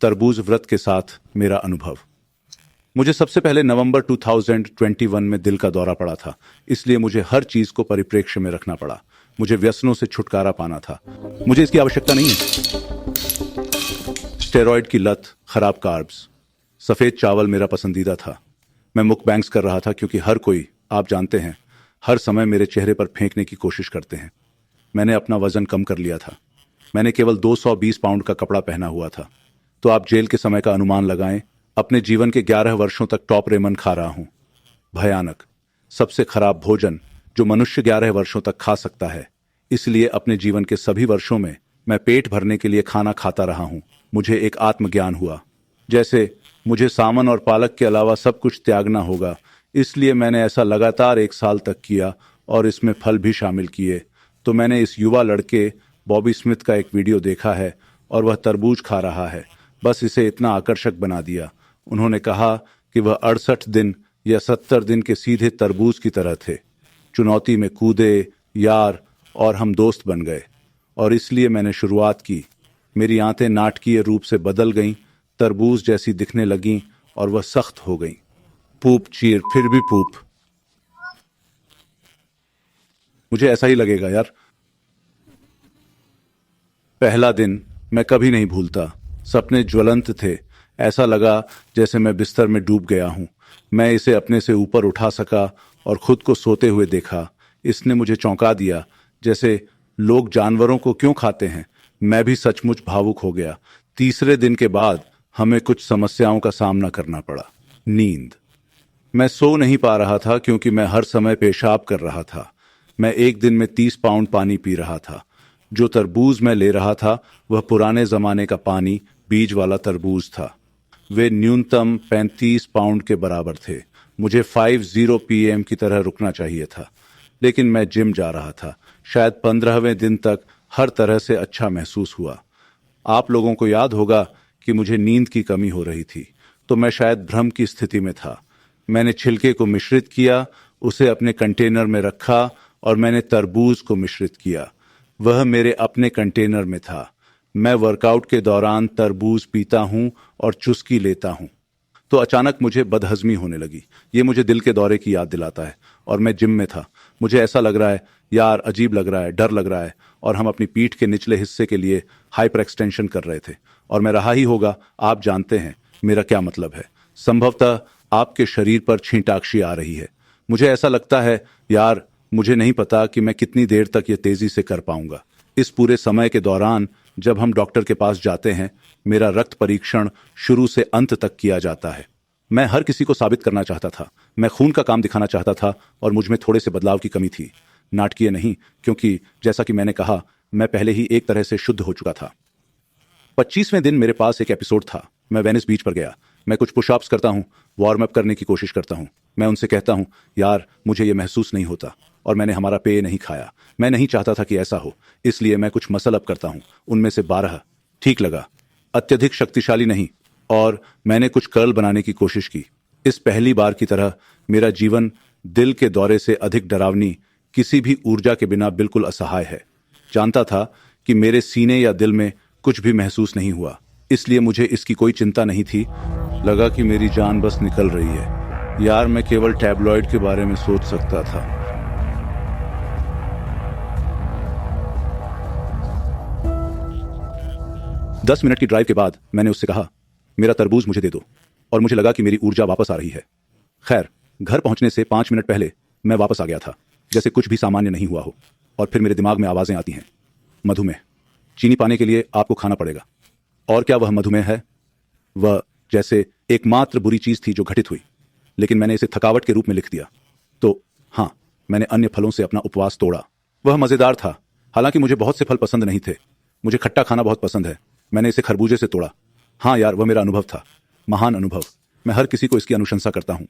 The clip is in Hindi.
तरबूज व्रत के साथ मेरा अनुभव। मुझे सबसे पहले नवंबर 2021 में दिल का दौरा पड़ा था, इसलिए मुझे हर चीज को परिप्रेक्ष्य में रखना पड़ा। मुझे व्यसनों से छुटकारा पाना था, मुझे इसकी आवश्यकता नहीं है। स्टेरॉइड की लत, खराब कार्ब्स, सफेद चावल मेरा पसंदीदा था। मैं मुकबैंग्स कर रहा था क्योंकि हर कोई, आप जानते हैं, हर समय मेरे चेहरे पर फेंकने की कोशिश करते हैं। मैंने अपना वजन कम कर लिया था। मैंने केवल 220 पाउंड का कपड़ा पहना हुआ था। तो आप जेल के समय का अनुमान लगाएं। अपने जीवन के 11 वर्षों तक टॉप रेमन खा रहा हूं। भयानक, सबसे खराब भोजन जो मनुष्य 11 वर्षों तक खा सकता है। इसलिए अपने जीवन के सभी वर्षों में मैं पेट भरने के लिए खाना खाता रहा हूं। मुझे एक आत्मज्ञान हुआ, जैसे मुझे सामन और पालक के अलावा सब कुछ त्यागना होगा। इसलिए मैंने ऐसा लगातार 1 साल तक किया और इसमें फल भी शामिल किए। तो मैंने इस युवा लड़के बॉबी स्मिथ का एक वीडियो देखा है और वह तरबूज खा रहा है। बस इसे इतना आकर्षक बना दिया। उन्होंने कहा कि वह 68 दिन या 70 दिन के सीधे तरबूज की तरह थे। चुनौती में कूदे, यार, और हम दोस्त बन गए। और इसलिए मैंने शुरुआत की। मेरी आंतें नाटकीय रूप से बदल गईं, तरबूज जैसी दिखने लगीं और वह सख्त हो गईं। पूप चीर, फिर भी पूप। मुझे ऐसा ही लगेगा यार। पहला दिन मैं कभी नहीं भूलता। सपने ज्वलंत थे। ऐसा लगा जैसे मैं बिस्तर में डूब गया हूं। मैं इसे अपने से ऊपर उठा सका और खुद को सोते हुए देखा। इसने मुझे चौंका दिया। जैसे लोग जानवरों को क्यों खाते हैं, मैं भी सचमुच भावुक हो गया। तीसरे दिन के बाद हमें कुछ समस्याओं का सामना करना पड़ा। नींद। मैं सो नहीं पा रहा था क्योंकि मैं हर समय पेशाब कर रहा था। मैं एक दिन में 30 पाउंड पानी पी रहा था। जो तरबूज मैं ले रहा था वह पुराने जमाने का पानी, बीज वाला तरबूज था। वे न्यूनतम 35 पाउंड के बराबर थे। मुझे 5:00 PM की तरह रुकना चाहिए था, लेकिन मैं जिम जा रहा था। शायद 15वें दिन तक हर तरह से अच्छा महसूस हुआ। आप लोगों को याद होगा कि मुझे नींद की कमी हो रही थी, तो मैं शायद भ्रम की स्थिति में था। मैंने छिलके को मिश्रित किया, उसे अपने कंटेनर में रखा और मैंने तरबूज को मिश्रित किया। वह मेरे अपने कंटेनर में था। मैं वर्कआउट के दौरान तरबूज पीता हूं और चुस्की लेता हूं। तो अचानक मुझे बदहजमी होने लगी। ये मुझे दिल के दौरे की याद दिलाता है। और मैं जिम में था। मुझे ऐसा लग रहा है, यार अजीब लग रहा है, डर लग रहा है। और हम अपनी पीठ के निचले हिस्से के लिए हाइपर एक्सटेंशन कर रहे थे। और मैं रहा ही होगा, आप जानते हैं मेरा क्या मतलब है। संभवतः आपके शरीर पर छींटाक्षी आ रही है। मुझे ऐसा लगता है, यार मुझे नहीं पता कि मैं कितनी देर तक ये तेजी से कर पाऊंगा। इस पूरे समय के दौरान जब हम डॉक्टर के पास जाते हैं, मेरा रक्त परीक्षण शुरू से अंत तक किया जाता है। मैं हर किसी को साबित करना चाहता था। मैं खून का काम दिखाना चाहता था और मुझ में थोड़े से बदलाव की कमी थी। नाटकीय नहीं, क्योंकि जैसा कि मैंने कहा, मैं पहले ही एक तरह से शुद्ध हो चुका था। 25वें दिन मेरे पास एक एपिसोड था। मैं वेनिस बीच पर गया। मैं कुछ पुशअप्स करता हूँ, वार्म अप करने की कोशिश करता हूँ। मैं उनसे कहता हूँ, यार मुझे ये महसूस नहीं होता। और मैंने हमारा पेय नहीं खाया। मैं नहीं चाहता था कि ऐसा हो, इसलिए मैं कुछ मसल अप करता हूँ। उनमें से 12 ठीक लगा, अत्यधिक शक्तिशाली नहीं। और मैंने कुछ कर्ल बनाने की कोशिश की। इस पहली बार की तरह मेरा जीवन दिल के दौरे से अधिक डरावनी, किसी भी ऊर्जा के बिना बिल्कुल असहाय है। जानता था कि मेरे सीने या दिल में कुछ भी महसूस नहीं हुआ, इसलिए मुझे इसकी कोई चिंता नहीं थी। लगा कि मेरी जान बस निकल रही है। यार मैं केवल टैबलॉइड के बारे में सोच सकता था। दस मिनट की ड्राइव के बाद मैंने उससे कहा, मेरा तरबूज मुझे दे दो। और मुझे लगा कि मेरी ऊर्जा वापस आ रही है। खैर, घर पहुंचने से 5 मिनट पहले मैं वापस आ गया था, जैसे कुछ भी सामान्य नहीं हुआ हो। और फिर मेरे दिमाग में आवाजें आती हैं। मधुमेह, चीनी पाने के लिए आपको खाना पड़ेगा। और क्या वह मधुमेह है? वह जैसे एकमात्र बुरी चीज थी जो घटित हुई, लेकिन मैंने इसे थकावट के रूप में लिख दिया। तो हाँ, मैंने अन्य फलों से अपना उपवास तोड़ा। वह मजेदार था। हालांकि मुझे बहुत से फल पसंद नहीं थे। मुझे खट्टा खाना बहुत पसंद है। मैंने इसे खरबूजे से तोड़ा। हाँ यार, वह मेरा अनुभव था। महान अनुभव। मैं हर किसी को इसकी अनुशंसा करता हूं।